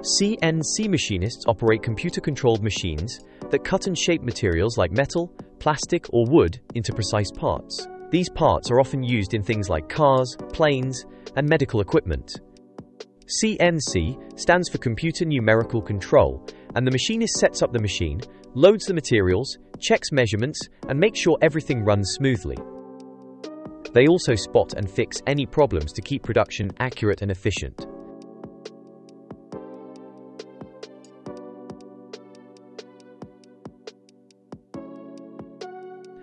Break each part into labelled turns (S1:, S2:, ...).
S1: CNC machinists operate computer-controlled machines that cut and shape materials like metal, plastic, or wood into precise parts. These parts are often used in things like cars, planes, and medical equipment. CNC stands for Computer Numerical Control, and the machinist sets up the machine, loads the materials, checks measurements, and makes sure everything runs smoothly. They also spot and fix any problems to keep production accurate and efficient.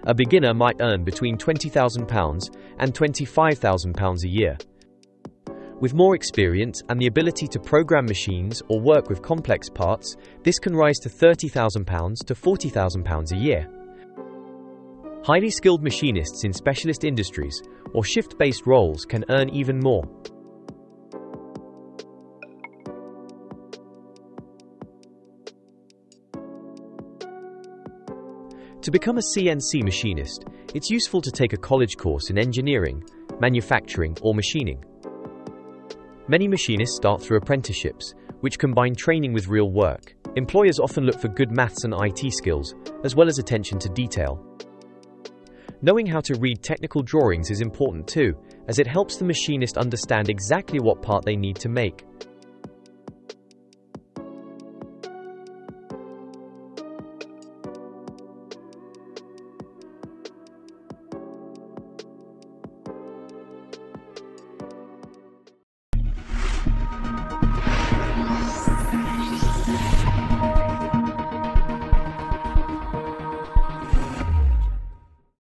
S1: A beginner might earn between £20,000 and £25,000 a year. With more experience and the ability to program machines or work with complex parts, this can rise to £30,000 to £40,000 a year. Highly skilled machinists in specialist industries or shift-based roles can earn even more. To become a CNC machinist, it's useful to take a college course in engineering, manufacturing, or machining. Many machinists start through apprenticeships, which combine training with real work. Employers often look for good maths and IT skills, as well as attention to detail. Knowing how to read technical drawings is important too, as it helps the machinist understand exactly what part they need to make.